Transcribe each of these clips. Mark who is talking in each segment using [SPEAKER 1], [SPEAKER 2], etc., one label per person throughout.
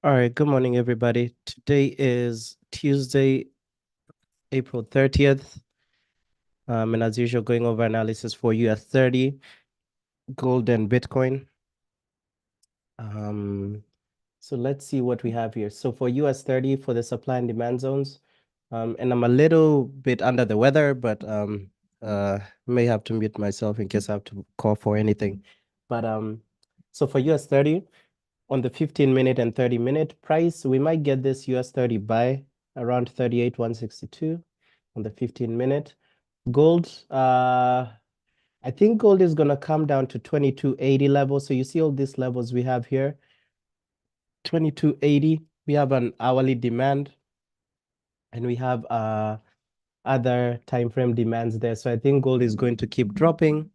[SPEAKER 1] All right, good morning, everybody. Today is Tuesday, April 30th. And as usual, going over analysis for US 30, gold and Bitcoin. So let's see what we have here. So for US 30, for the supply and demand zones, and I'm a little bit under the weather, but may have to mute myself in case I have to call for anything. But so for US 30, on the 15-minute and 30-minute price, we might get this US 30 buy around 38,162 on the 15-minute. Gold, I think gold is gonna come down to 2280 levels. So you see all these levels we have here, 2280. We have an hourly demand, and we have other time frame demands there. So I think gold is going to keep dropping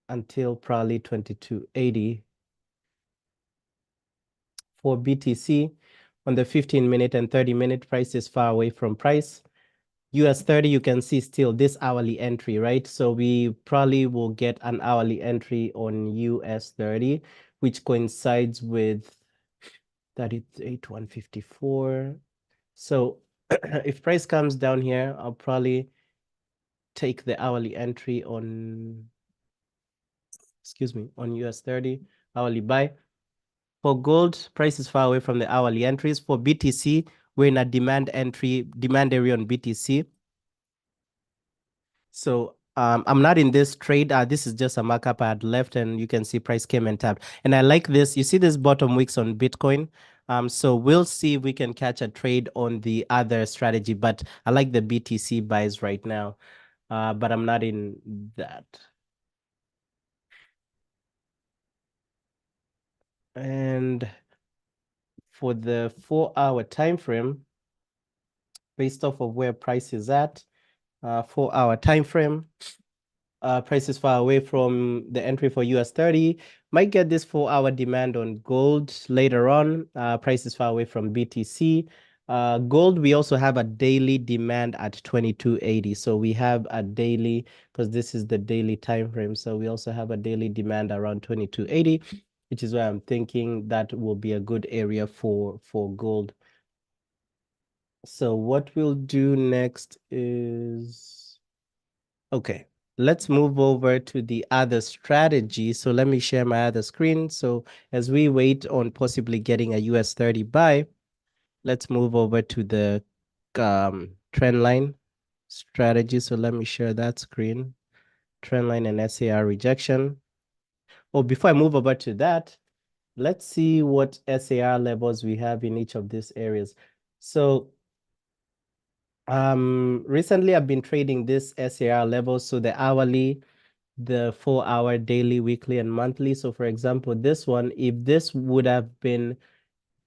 [SPEAKER 1] until probably 2280. For BTC, on the 15-minute and 30-minute price is far away from price. US 30, you can see still this hourly entry, right? So we probably will get an hourly entry on US 30, which coincides with 38,154. So if price comes down here, I'll probably take the hourly entry on, excuse me, on US 30, hourly buy. For gold, price is far away from the hourly entries. For BTC, we're in a demand area on BTC. So I'm not in this trade. This is just a markup I had left, and you can see price came and tapped. And I like this. You see this bottom wicks on Bitcoin. So we'll see if we can catch a trade on the other strategy. But I like the BTC buys right now. But I'm not in that. And for the 4-hour time frame, based off of where price is at, 4-hour time frame, price is far away from the entry for US 30. Might get this 4-hour demand on gold later on. Price is far away from BTC. Gold, we also have a daily demand at 2280. So we have a daily, because this is the daily time frame. So we also have a daily demand around 2280, which is why I'm thinking that will be a good area for gold. So what we'll do next is, okay, let's move over to the other strategy. So let me share my other screen. So as we wait on possibly getting a US 30 buy, let's move over to the trend line strategy. So let me share that screen, trend line and SAR rejection. Oh, before I move over to that, let's see what SAR levels we have in each of these areas. So recently I've been trading this SAR levels, so the hourly, the 4-hour, daily, weekly, and monthly. So for example, this one, if this would have been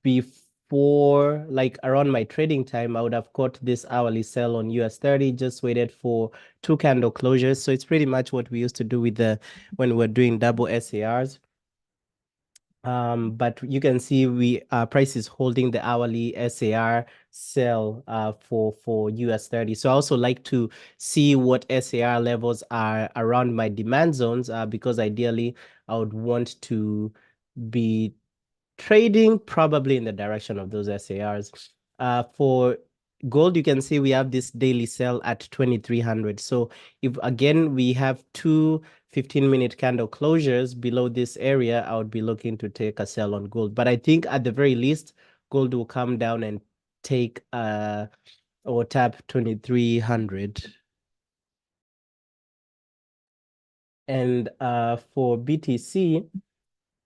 [SPEAKER 1] before, like around my trading time, I would have caught this hourly sell on US 30, just waited for 2 candle closures. So it's pretty much what we used to do with when we're doing double SARs. But you can see price is holding the hourly SAR sell for US 30. So I also like to see what SAR levels are around my demand zones because ideally I would want to be trading probably in the direction of those SARs. For gold, you can see we have this daily sell at 2300. So if again we have two 15-minute candle closures below this area, I would be looking to take a sell on gold. But I think at the very least, gold will come down and take or tap 2300. And for BTC,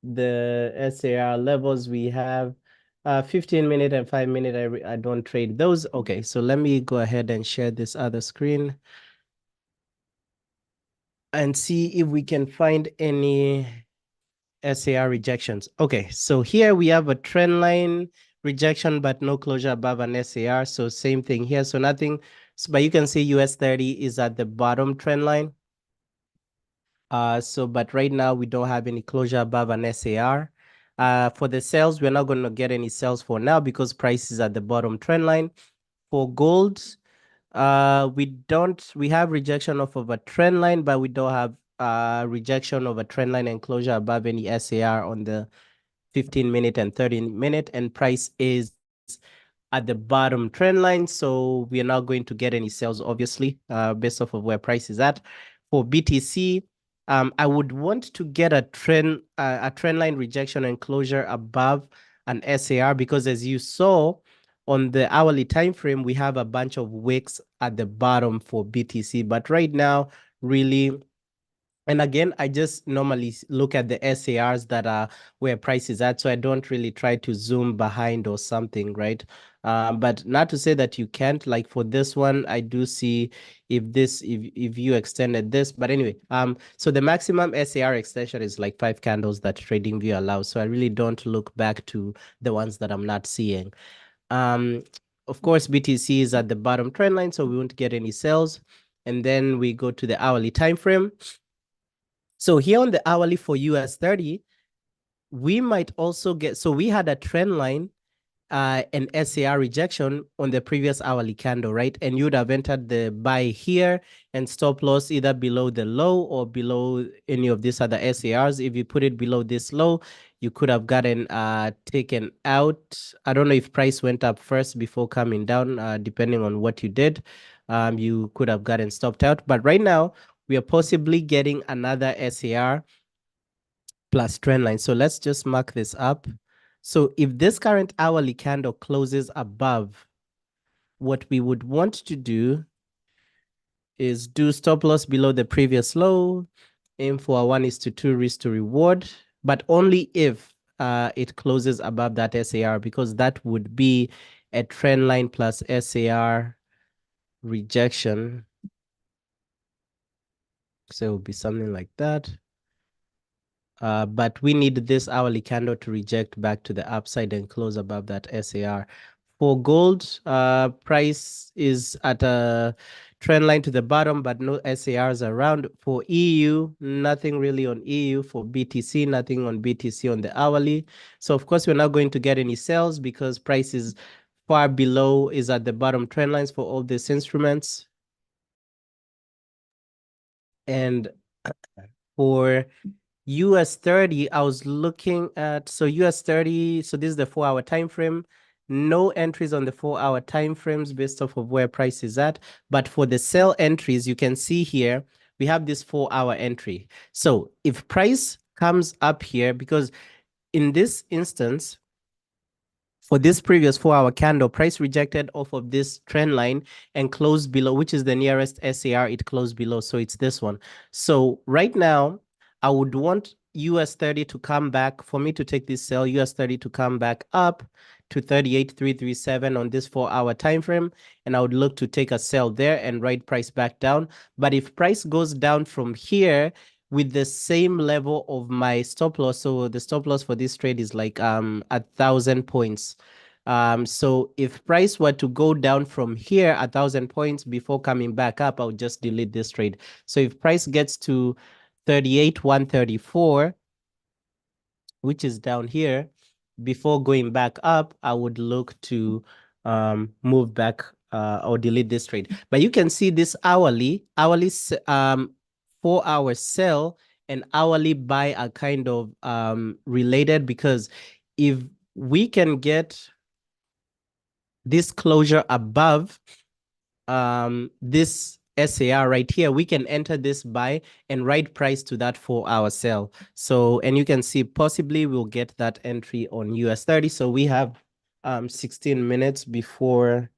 [SPEAKER 1] the SAR levels we have 15-minute and 5-minute. I don't trade those. Okay, so let me go ahead and share this other screen and see if we can find any SAR rejections. Okay, so here we have a trend line rejection, but no closure above an SAR. So same thing here. So nothing, but you can see US 30 is at the bottom trend line. But right now we don't have any closure above an SAR. For the sales, we're not going to get any sales for now because price is at the bottom trend line. For gold, we have rejection of a trend line, but we don't have rejection of a trend line and closure above any SAR on the 15-minute and 30-minute, and price is at the bottom trend line. So we are not going to get any sales, obviously, based off of where price is at. For BTC, I would want to get a trend line rejection and closure above an SAR, because as you saw on the hourly time frame, we have a bunch of wicks at the bottom for BTC. But right now, really, and again, I just normally look at the SARs that are where price is at, so I don't really try to zoom behind or something, right? But not to say that you can't. Like for this one, I do see if you extended this. But anyway, so the maximum SAR extension is like 5 candles that TradingView allows. So I really don't look back to the ones that I'm not seeing. Um, of course, BTC is at the bottom trend line, so we won't get any sales. And then we go to the hourly time frame. So here on the hourly for US 30, we might also get, so we had a trend line, an SAR rejection on the previous hourly candle, right? And you would have entered the buy here and stop loss either below the low or below any of these other SARs. If you put it below this low, you could have gotten taken out. I don't know if price went up first before coming down, depending on what you did. You could have gotten stopped out. But right now, we are possibly getting another SAR plus trend line. So let's just mark this up. So if this current hourly candle closes above, what we would want to do is do stop loss below the previous low, aim for a 1:2 risk to reward, but only if it closes above that SAR, because that would be a trend line plus SAR rejection. So it would be something like that. But we need this hourly candle to reject back to the upside and close above that SAR. For gold, price is at a trend line to the bottom, but no SARs around. For EU, nothing really on EU. For BTC, nothing on BTC on the hourly. So of course, we're not going to get any sales because price is far below, is at the bottom trend lines for all these instruments. And for US 30, I was looking at, so US 30, so this is the 4-hour time frame. No entries on the 4-hour time frames based off of where price is at. But for the sell entries, you can see here, we have this 4-hour entry. So if price comes up here, because in this instance, for this previous 4-hour candle, price rejected off of this trend line and closed below, which is the nearest SAR, it closed below. So it's this one. So right now, I would want US 30 to come back, for me to take this sell, US 30 to come back up to 38,337 on this 4-hour time frame. And I would look to take a sell there and ride price back down. But if price goes down from here, with the same level of my stop loss. So the stop loss for this trade is like 1,000 points. So if price were to go down from here 1,000 points before coming back up, I'll just delete this trade. So if price gets to 38,134, which is down here, before going back up, I would look to move back or delete this trade. But you can see this hourly 4-hour sell and hourly buy are kind of related, because if we can get this closure above this SAR right here, we can enter this buy and write price to that 4-hour sell. So, and you can see possibly we'll get that entry on US 30. So we have 16 minutes before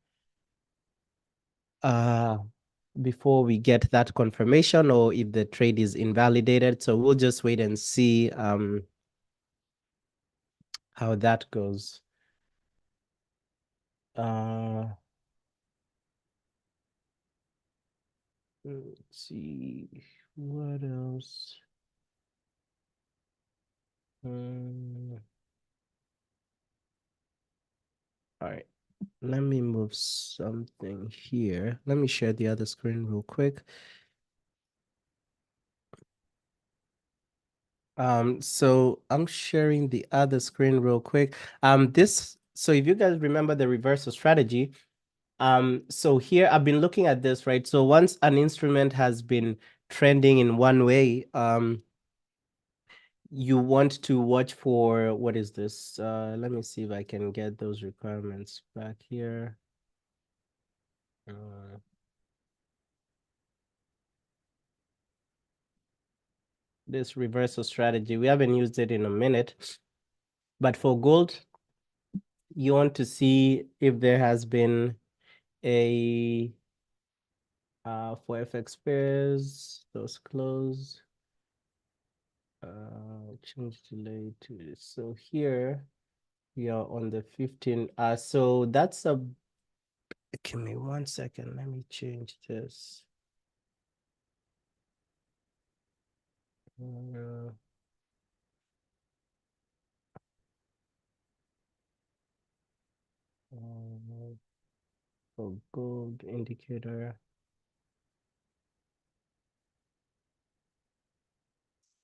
[SPEAKER 1] we get that confirmation, or if the trade is invalidated. So we'll just wait and see how that goes. Let's see what else. All right, let me move something here. Let me share the other screen real quick. So I'm sharing the other screen real quick. So if you guys remember the reversal strategy, so here I've been looking at this, right? So once an instrument has been trending in one way, you want to watch for, what is this? Let me see if I can get those requirements back here. Uh, this reversal strategy, we haven't used it in a minute, but for gold, you want to see if there has been a for FX pairs, those close, change delay to, so here we are on the 15. So that's a, give me 1 second, let me change this. Uh, for gold indicator,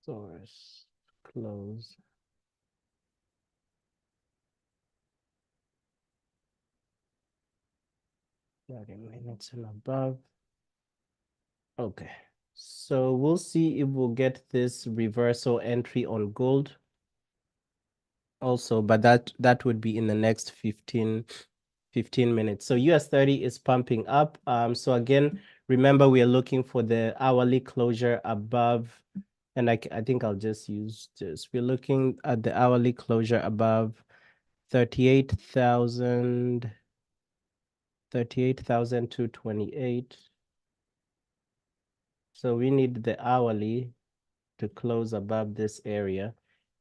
[SPEAKER 1] source, close, 30 minutes and above. Okay, so we'll see if we'll get this reversal entry on gold also, but that would be in the next 15 minutes. So US 30 is pumping up. So again, remember we are looking for the hourly closure above, and I think I'll just use this. We're looking at the hourly closure above 38,000, 38,228. So we need the hourly to close above this area,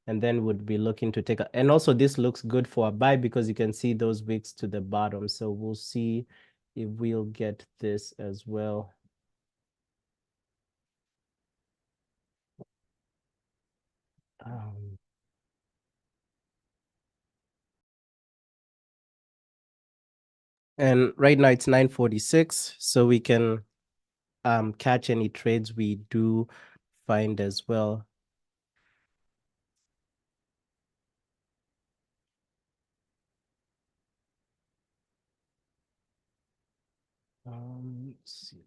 [SPEAKER 1] and then would be looking to take and also this looks good for a buy because you can see those wicks to the bottom. So we'll see if we'll get this as well. Um, and right now it's 9:46, so we can catch any trades we do find as well. Let's see.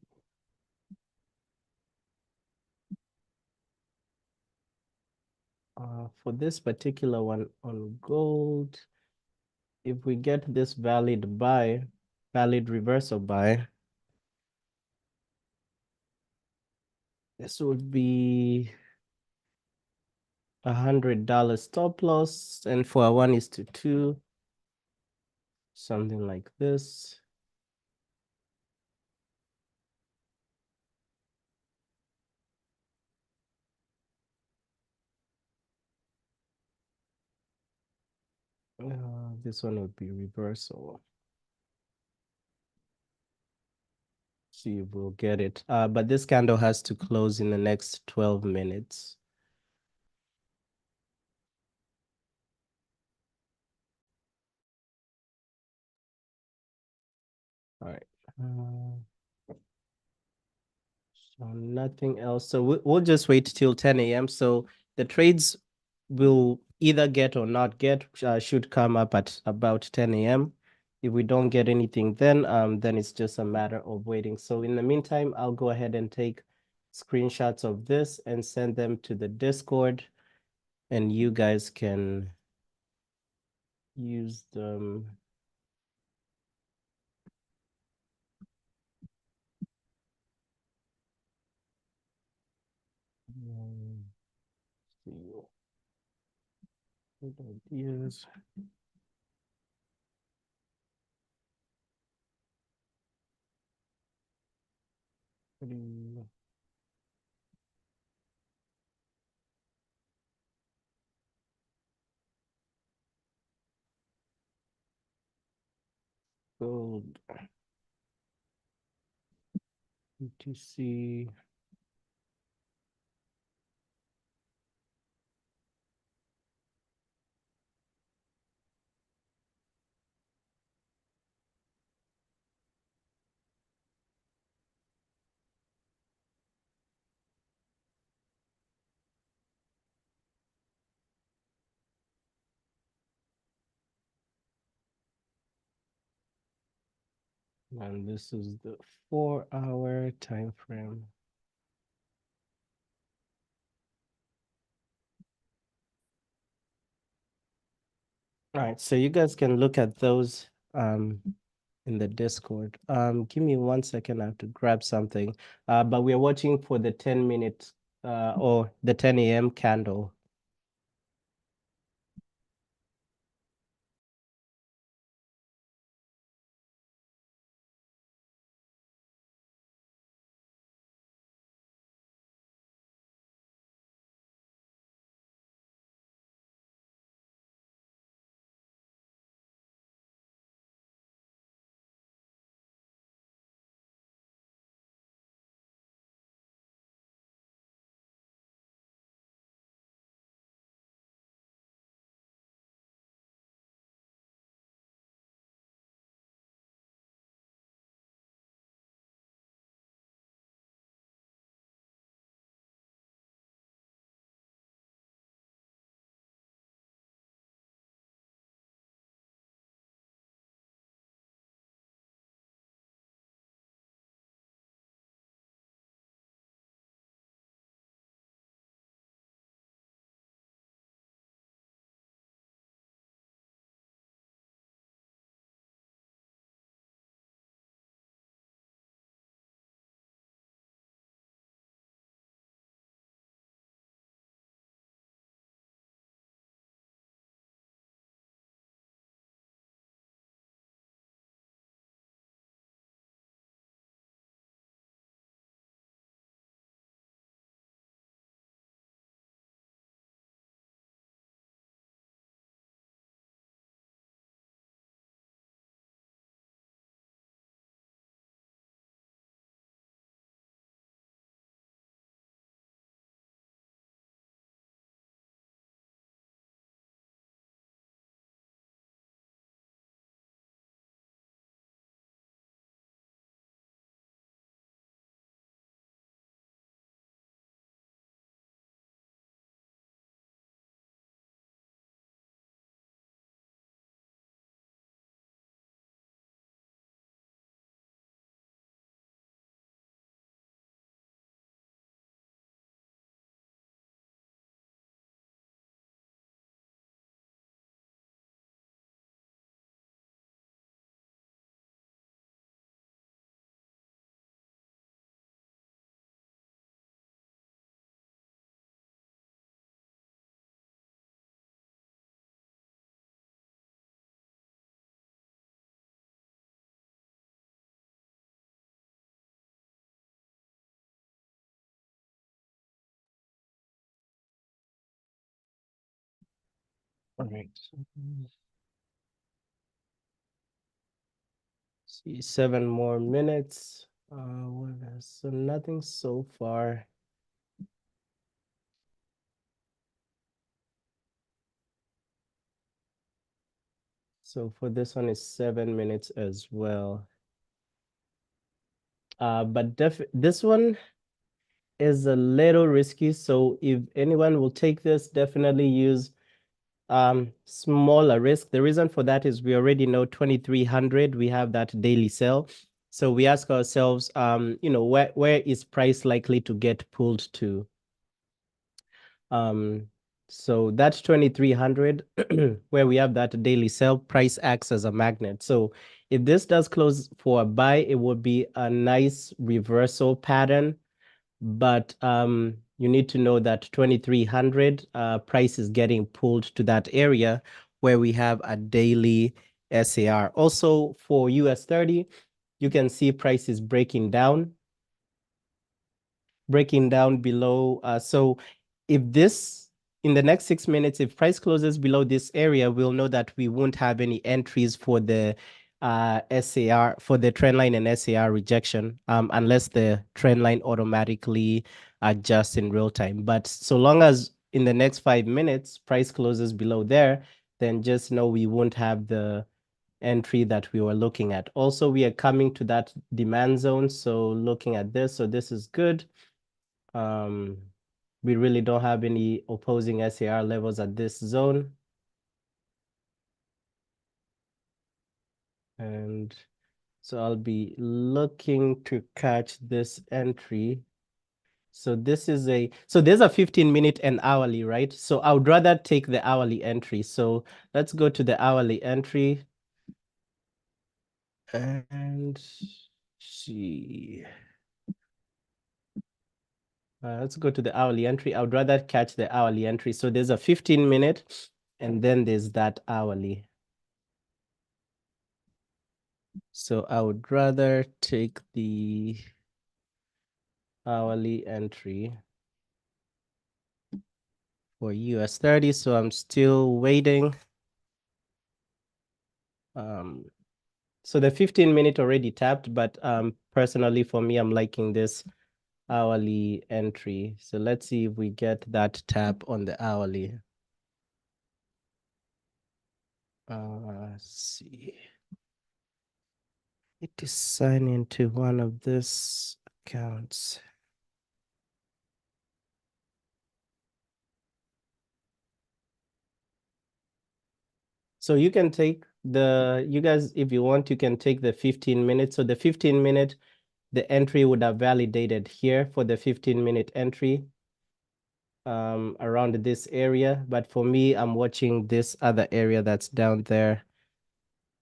[SPEAKER 1] For this particular one on gold, if we get this valid buy, valid reversal buy, this would be $100 stop loss, and for a 1:2, something like this. This one would be reversal. See if we'll get it. But this candle has to close in the next 12 minutes. All right. So nothing else. So we'll just wait till 10 a.m. So the trades will either get or not get, should come up at about 10 a.m. If we don't get anything then it's just a matter of waiting. So in the meantime, I'll go ahead and take screenshots of this and send them to the Discord, and you guys can use them. See, good ideas. Gold, BTC. And this is the 4-hour time frame. All right, so you guys can look at those in the Discord. Give me 1 second, I have to grab something. But we're watching for the 10-minute or the 10 a.m. candle. All right. See, 7 more minutes. So nothing so far. So for this one is 7 minutes as well. But this one is a little risky. So if anyone will take this, definitely use smaller risk. The reason for that is we already know 2300, we have that daily sell. So we ask ourselves, where is price likely to get pulled to? So that's 2300 where we have that daily sell, price acts as a magnet. So if this does close for a buy, it would be a nice reversal pattern. But you need to know that 2300 price is getting pulled to that area where we have a daily SAR. Also for US 30, you can see price is breaking down below. So if this, in the next 6 minutes, if price closes below this area, we'll know that we won't have any entries for the SAR, for the trend line and SAR rejection, unless the trend line automatically adjusts in real time. But so long as in the next 5 minutes, price closes below there, then just know we won't have the entry that we were looking at. Also, we are coming to that demand zone. So looking at this, so this is good. We really don't have any opposing SAR levels at this zone. And so I'll be looking to catch this entry So this is so there's a 15-minute and hourly, right? So I would rather take the hourly entry. So let's go to the hourly entry and see. Let's go to the hourly entry. I would rather catch the hourly entry. So there's a 15-minute and then there's that hourly. So I would rather take the hourly entry for US 30. So I'm still waiting. So the 15-minute already tapped, but personally for me, I'm liking this hourly entry. So let's see if we get that tap on the hourly. Let's see. Need to sign into one of these accounts. So you can take you guys, if you want, you can take the 15 minutes. So the 15-minute, the entry would have validated here for the 15-minute entry around this area. But for me, I'm watching this other area that's down there.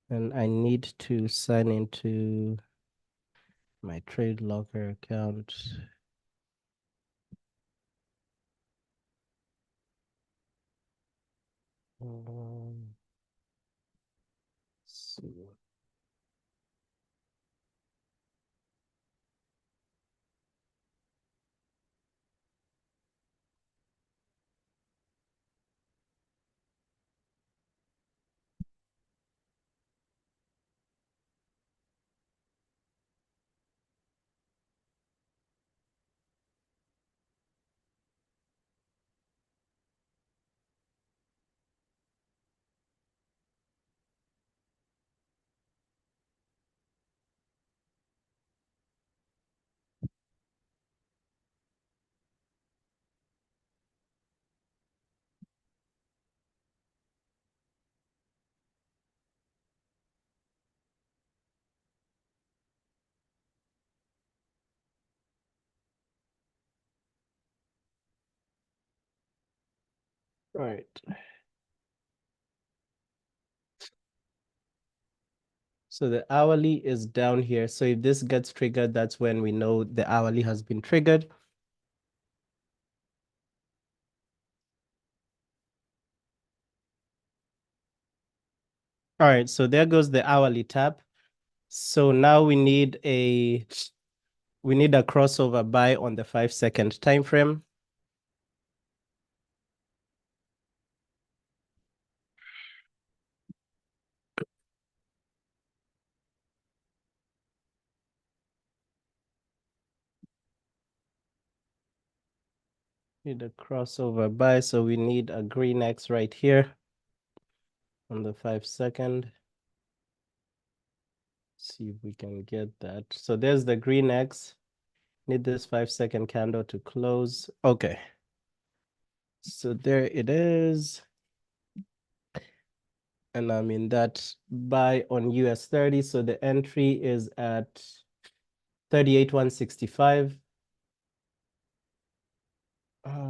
[SPEAKER 1] And I need to sign into my trade locker account. See. Right. So the hourly is down here. So if this gets triggered, that's when we know the hourly has been triggered. All right, so there goes the hourly tap. So now we need a crossover buy on the 5-second time frame. Need a crossover buy, so we need a green X right here on the 5-second. See if we can get that. So there's the green X. Need this 5-second candle to close. Okay. So there it is. And I'm in that buy on US 30. So the entry is at 38,165.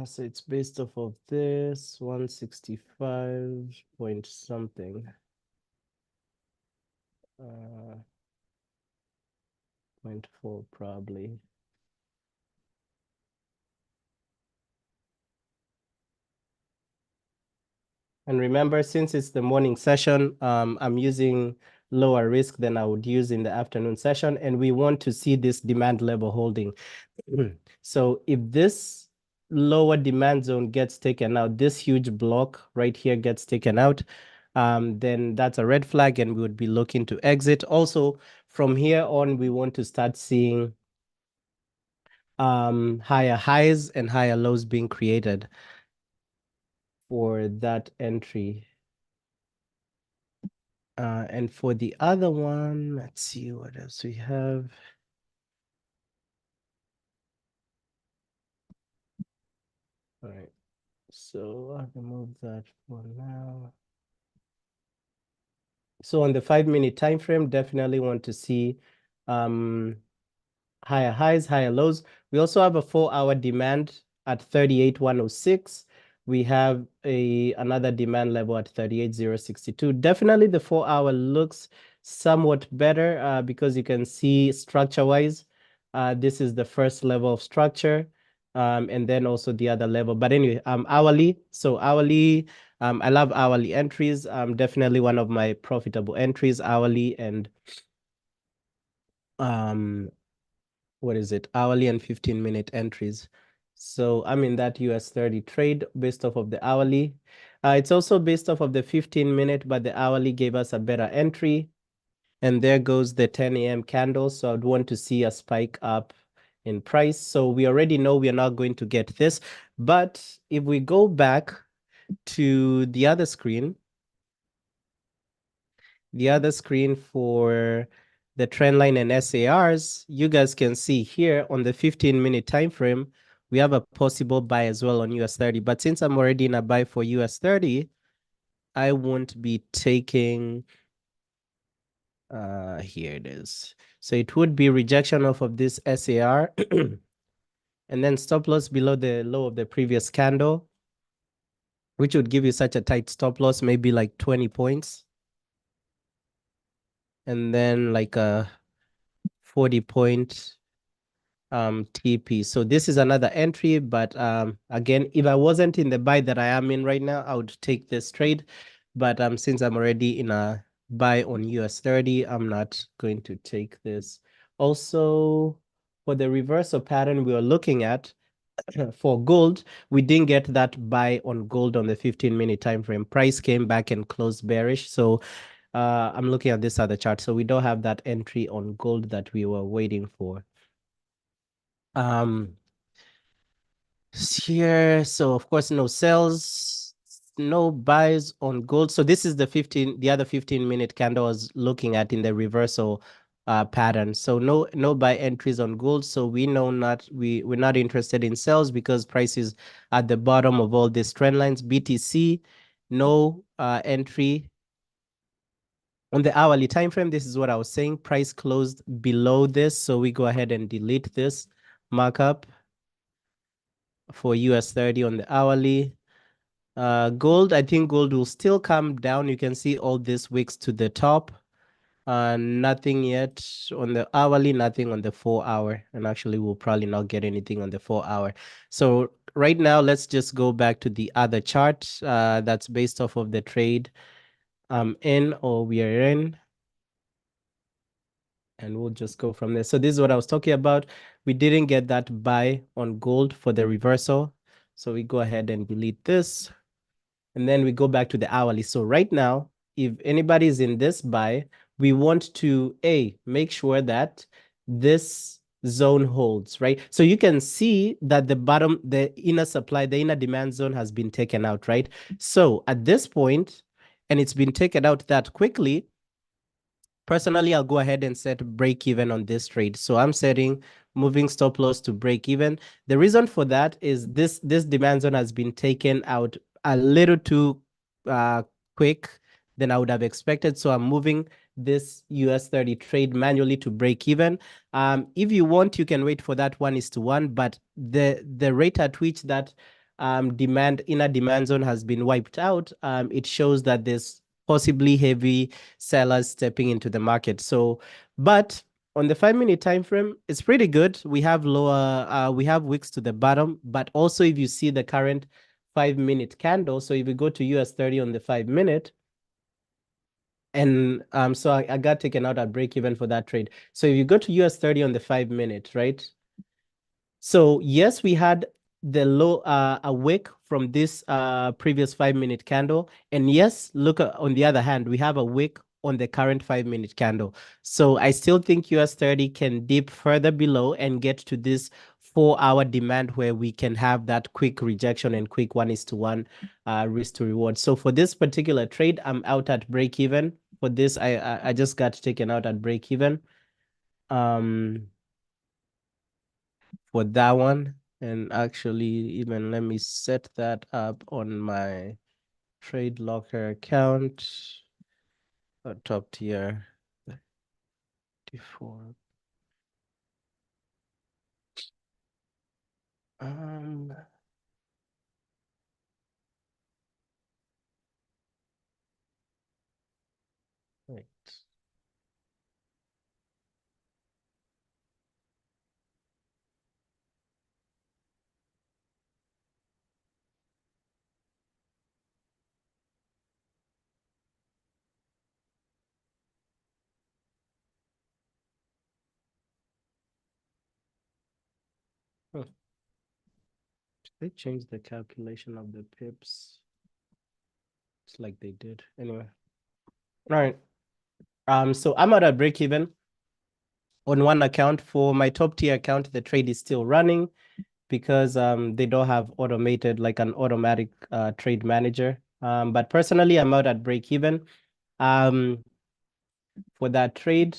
[SPEAKER 1] So it's based off of this 165 point something. 0.4 probably. And remember, since it's the morning session, I'm using lower risk than I would use in the afternoon session, and we want to see this demand level holding. So if this lower demand zone gets taken out, this huge block right here gets taken out, then that's a red flag and we would be looking to exit. Also, from here on, we want to start seeing higher highs and higher lows being created for that entry. And for the other one, let's see what else we have. All right, so I'll remove that for now. So on the 5-minute time frame, definitely want to see higher higher highs, higher lows. We also have a 4-hour demand at 38,106. We have another demand level at 38,062. Definitely the 4-hour looks somewhat better because you can see structure-wise, this is the first level of structure, and then also the other level. But anyway, hourly. So hourly, I love hourly entries. Definitely one of my profitable entries, hourly and what is it? Hourly and 15-minute entries. So I'm in that US 30 trade based off of the hourly. It's also based off of the 15-minute, but the hourly gave us a better entry. And there goes the 10 a.m. candle. So I'd want to see a spike up in price. So we already know we are not going to get this. But if we go back to the other screen for the trend line and SARs, you guys can see here on the 15-minute time frame, we have a possible buy as well on US 30. But since I'm already in a buy for US 30, I won't be taking, here it is. So it would be rejection off of this SAR and then stop loss below the low of the previous candle, which would give you such a tight stop loss, maybe like 20 points. And then like a 40-point TP. So this is another entry, but again, if I wasn't in the buy that I am in right now, I would take this trade. But since I'm already in a buy on US 30, I'm not going to take this. Also, for the reversal pattern we were looking at, for gold, we didn't get that buy on gold on the 15-minute time frame. Price came back and closed bearish. So I'm looking at this other chart. So we don't have that entry on gold that we were waiting for. Here, so of course, no sells, no buys on gold. So this is the other 15-minute candle I was looking at in the reversal pattern. So no buy entries on gold. So we know we're not interested in sales because price is at the bottom of all these trend lines. BTC, no entry. On the hourly time frame, this is what I was saying. Price closed below this. So we go ahead and delete this markup for US 30 on the hourly. Gold, I think gold will still come down. You can see all these wicks to the top. Nothing yet on the hourly, nothing on the 4-hour. And actually, we'll probably not get anything on the 4-hour. So right now, let's just go back to the other chart that's based off of the trade in or we are in. And we'll just go from there. So this is what I was talking about. We didn't get that buy on gold for the reversal. So we go ahead and delete this. And then we go back to the hourly. So right now, if anybody is in this buy, we want to make sure that this zone holds, right? So you can see that the inner supply, the inner demand zone has been taken out, right? So at this point, and it's been taken out that quickly, personally, I'll go ahead and set break even on this trade. So I'm setting moving stop loss to break even. The reason for that is this demand zone has been taken out a little too quick than I would have expected. So I'm moving this US 30 trade manually to break even. If you want, you can wait for that 1:1, but the rate at which that inner demand zone has been wiped out, it shows that there's possibly heavy sellers stepping into the market. So, but on the 5-minute time frame, it's pretty good. We have we have wicks to the bottom, but also if you see the current 5-minute candle, so if we go to US 30 on the 5-minute, and so I got taken out at break even for that trade. So if you go to US 30 on the 5-minute, right? So yes, we had the low a wick from this previous 5-minute candle, and yes, look on the other hand, we have a wick on the current 5-minute candle. So I still think US 30 can dip further below and get to this 4-hour demand where we can have that quick rejection and quick 1:1 risk to reward. So for this particular trade, I'm out at break even. For this, I just got taken out at break even. For that one. And actually, even let me set that up on my Trade Locker account. A top tier 34. Um, right. Huh. Did they change the calculation of the pips? It's like they did. Anyway. All right. So I'm at a break even on one account. For my top tier account, the trade is still running because they don't have automated like an automatic trade manager. But personally, I'm out at break even. For that trade,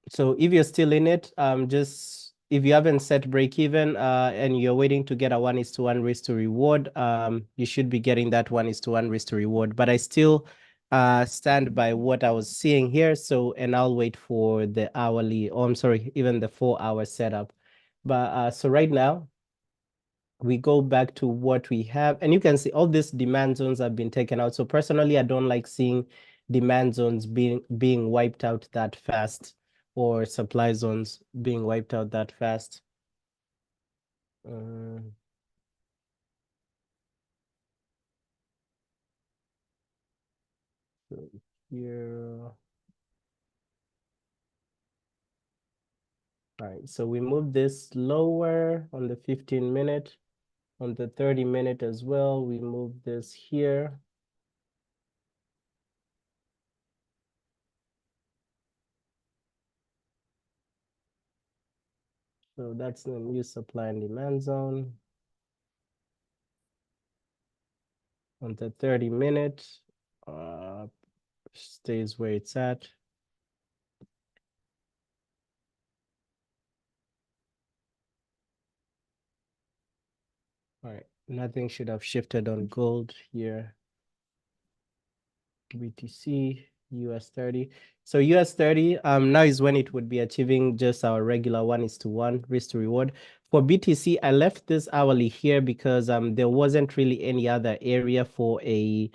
[SPEAKER 1] so if you're still in it, just if you haven't set break even and you're waiting to get a 1:1 risk to reward, you should be getting that 1:1 risk to reward. But I still stand by what I was seeing here. So, and I'll wait for the hourly, oh, I'm sorry, even the 4-hour setup. But so right now, we go back to what we have, and you can see all these demand zones have been taken out. So personally, I don't like seeing demand zones being wiped out that fast, or supply zones being wiped out that fast. So here, all right, so we move this lower on the 15-minute, on the 30-minute as well. We move this here. So that's the new supply and demand zone. On the 30-minute, stays where it's at. All right, nothing should have shifted on gold here. BTC, US 30. So US 30, now is when it would be achieving just our regular 1:1 risk to reward. For BTC, I left this hourly here because there wasn't really any other area for a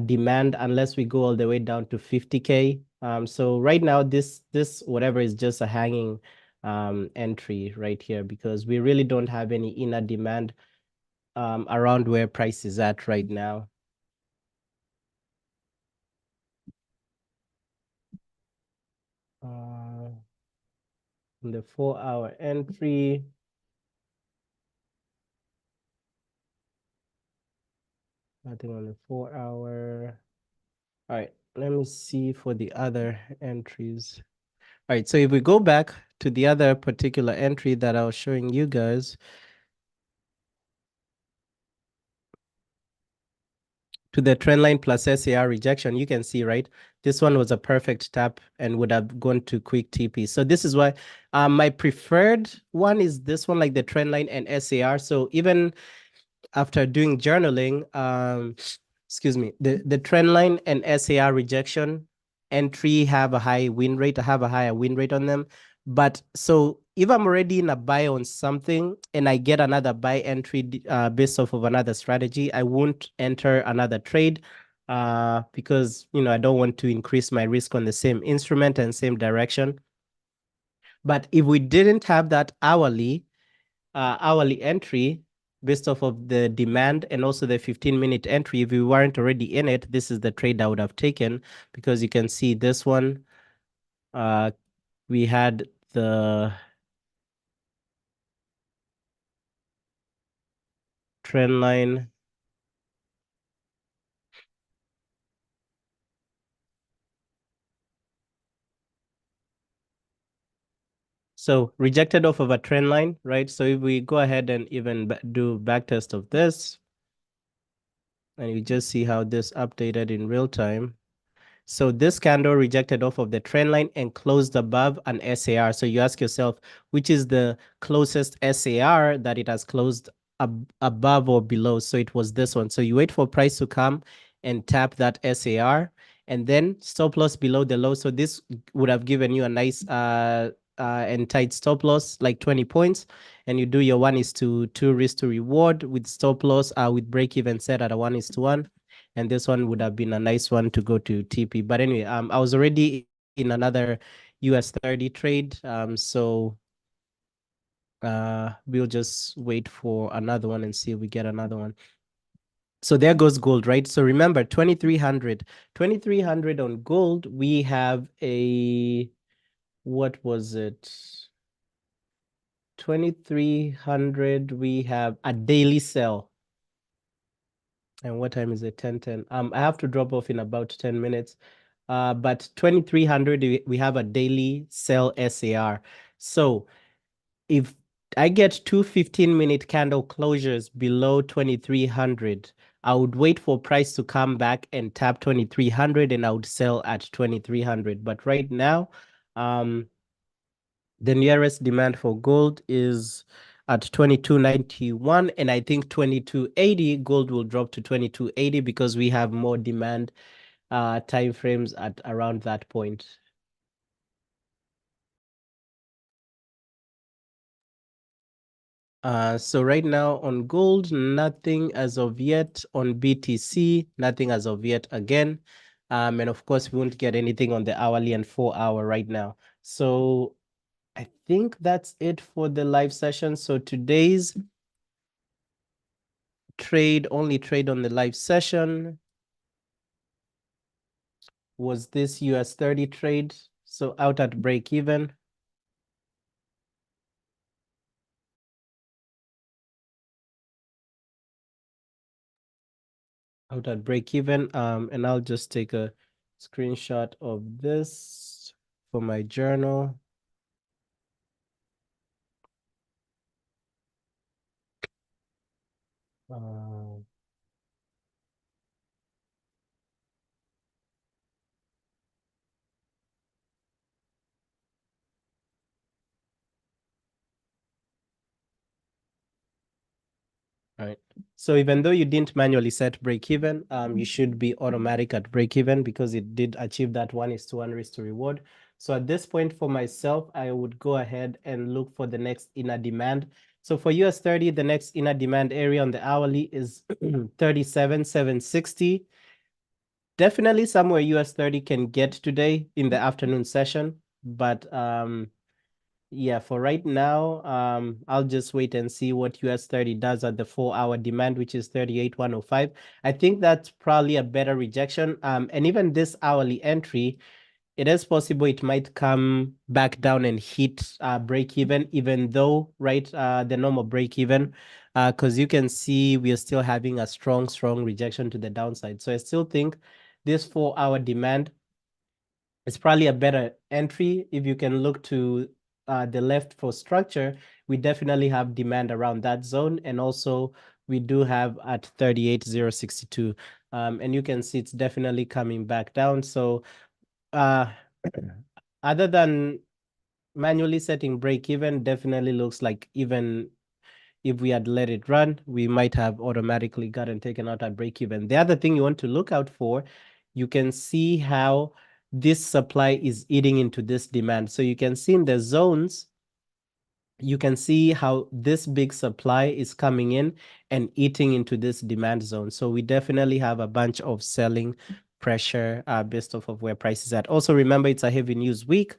[SPEAKER 1] demand unless we go all the way down to 50K. So right now, this whatever is just a hanging entry right here because we really don't have any inner demand around where price is at right now. The 4-hour entry. Nothing on the 4-hour. All right, let me see for the other entries. All right, so if we go back to the other particular entry that I was showing you guys, to the trendline plus SAR rejection, you can see, right? This one was a perfect tap and would have gone to quick TP. So this is why my preferred one is this one, like the trendline and SAR. So even after doing journaling, excuse me, the trendline and SAR rejection entry have a high win rate. I have a higher win rate on them. But so if I'm already in a buy on something and I get another buy entry based off of another strategy, I won't enter another trade because, you know, I don't want to increase my risk on the same instrument and same direction. But if we didn't have that hourly entry based off of the demand and also the 15-minute entry, if we weren't already in it, this is the trade I would have taken because you can see this one, we had the trend line. So rejected off of a trend line, right? So if we go ahead and even do backtest of this, and you just see how this updated in real time. So this candle rejected off of the trend line and closed above an SAR. So you ask yourself, which is the closest SAR that it has closed above or below? So it was this one. So you wait for price to come and tap that SAR and then stop loss below the low. So this would have given you a nice and tight stop loss, like 20 points, and you do your 1:2 risk to reward with stop loss with break even set at a 1:1. And this one would have been a nice one to go to TP. But anyway, I was already in another US 30 trade. So we'll just wait for another one and see if we get another one. So there goes gold, right? So remember 2300 on gold, we have a, what was it? 2300, we have a daily sell. And what time is it? 10:10. I have to drop off in about 10 minutes. But 2300, we have a daily sell SAR. So if I get two 15-minute candle closures below 2300, I would wait for price to come back and tap 2300, and I would sell at 2300. But right now, the nearest demand for gold is at 2291, and I think 2280 gold will drop to 2280 because we have more demand time frames at around that point. So right now on gold, nothing as of yet. On BTC, nothing as of yet again. And of course, we won't get anything on the hourly and 4-hour right now. So I think that's it for the live session. So today's only trade on the live session was this US 30 trade. So out at break even. Out at break even. And I'll just take a screenshot of this for my journal. Uh, Right. So even though you didn't manually set break even, you should be automatic at break even because it did achieve that 1:1 risk to reward. So at this point for myself, I would go ahead and look for the next inner demand. So for US 30, the next inner demand area on the hourly is 37,760. Definitely somewhere US 30 can get today in the afternoon session, but yeah, for right now, I'll just wait and see what US 30 does at the 4-hour demand, which is 38,105. I think that's probably a better rejection. And even this hourly entry, it is possible it might come back down and hit break even though, right, the normal break even, because you can see we are still having a strong rejection to the downside. So I still think this 4-hour demand, it's probably a better entry. If you can look to the left for structure, we definitely have demand around that zone. And also we do have at 38,062. And you can see it's definitely coming back down. So other than manually setting break even, definitely looks like even if we had let it run, we might have automatically gotten taken out at break even. The other thing you want to look out for, you can see how this supply is eating into this demand. So you can see in the zones, you can see how this big supply is coming in and eating into this demand zone. So we definitely have a bunch of selling pressure based off of where price is at. Also, remember, it's a heavy news week.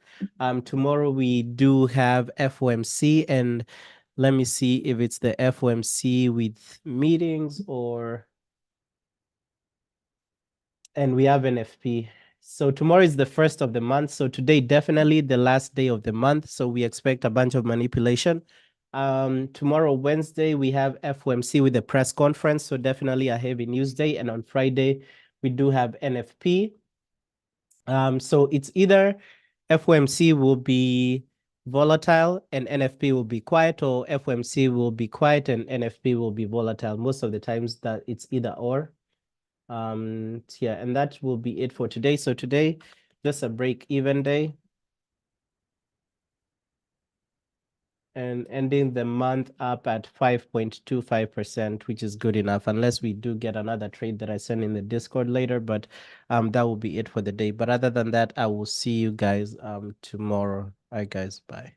[SPEAKER 1] Tomorrow we do have FOMC, and let me see if it's the FOMC with meetings and we have NFP. So tomorrow is the first of the month. So today, definitely the last day of the month. So we expect a bunch of manipulation. Tomorrow, Wednesday, we have FOMC with the press conference. So definitely a heavy news day. And on Friday, we do have NFP. So it's either FOMC will be volatile and NFP will be quiet, or FOMC will be quiet and NFP will be volatile. Most of the times that it's either or. Yeah, and that will be it for today. So today, just a break-even day. And ending the month up at 5.25%, which is good enough, unless we do get another trade that I send in the Discord later. But that will be it for the day. But other than that, I will see you guys tomorrow. All right, guys. Bye.